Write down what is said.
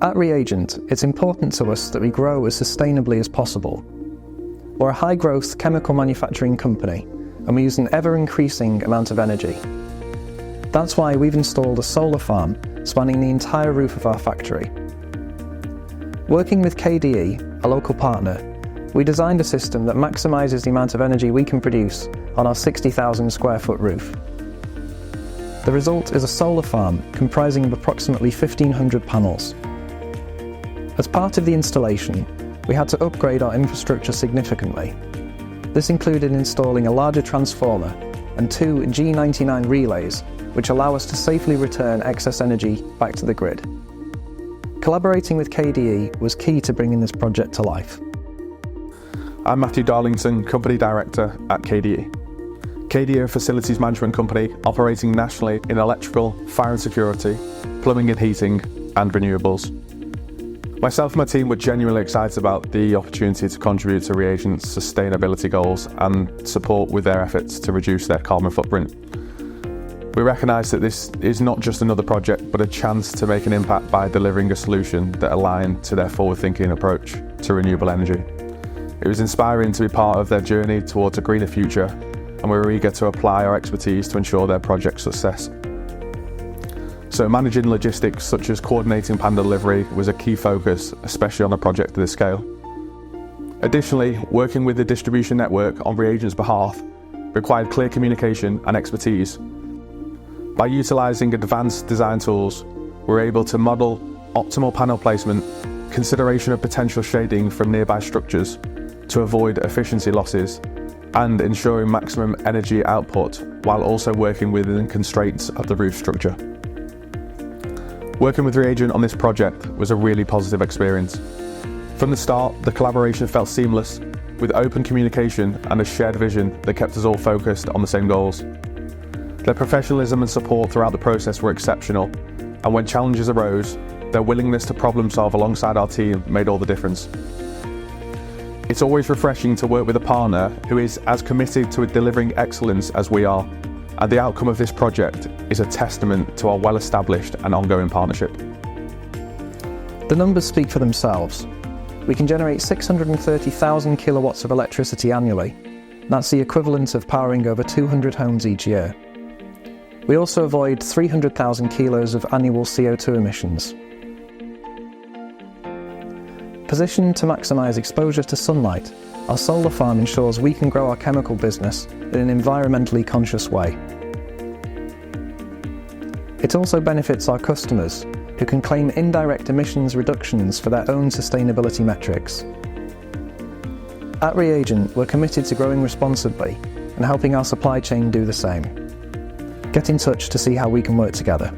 At ReAgent, it's important to us that we grow as sustainably as possible. We're a high-growth chemical manufacturing company, and we use an ever-increasing amount of energy. That's why we've installed a solar farm spanning the entire roof of our factory. Working with KDE, a local partner, we designed a system that maximises the amount of energy we can produce on our 60,000 square foot roof. The result is a solar farm comprising of approximately 1,500 panels. As part of the installation, we had to upgrade our infrastructure significantly. This included installing a larger transformer and 2 G99 relays, which allow us to safely return excess energy back to the grid. Collaborating with KDE was key to bringing this project to life. I'm Matthew Darlington, Company Director at KDE. KDE are a facilities management company operating nationally in electrical, fire and security, plumbing and heating, and renewables. Myself and my team were genuinely excited about the opportunity to contribute to ReAgent's sustainability goals and support with their efforts to reduce their carbon footprint. We recognise that this is not just another project, but a chance to make an impact by delivering a solution that aligned to their forward-thinking approach to renewable energy. It was inspiring to be part of their journey towards a greener future, and we were eager to apply our expertise to ensure their project's success. So managing logistics such as coordinating panel delivery was a key focus, especially on a project of this scale. Additionally, working with the distribution network on ReAgent's behalf required clear communication and expertise. By utilising advanced design tools, we were able to model optimal panel placement, consideration of potential shading from nearby structures to avoid efficiency losses, and ensuring maximum energy output while also working within the constraints of the roof structure. Working with ReAgent on this project was a really positive experience. From the start, the collaboration felt seamless, with open communication and a shared vision that kept us all focused on the same goals. Their professionalism and support throughout the process were exceptional, and when challenges arose, their willingness to problem solve alongside our team made all the difference. It's always refreshing to work with a partner who is as committed to delivering excellence as we are, and the outcome of this project is a testament to our well-established and ongoing partnership. The numbers speak for themselves. We can generate 630,000 kilowatts of electricity annually. That's the equivalent of powering over 200 homes each year. We also avoid 300,000 kilos of annual CO2 emissions. Positioned to maximise exposure to sunlight, our solar farm ensures we can grow our chemical business in an environmentally conscious way. It also benefits our customers, who can claim indirect emissions reductions for their own sustainability metrics. At ReAgent, we're committed to growing responsibly and helping our supply chain do the same. Get in touch to see how we can work together.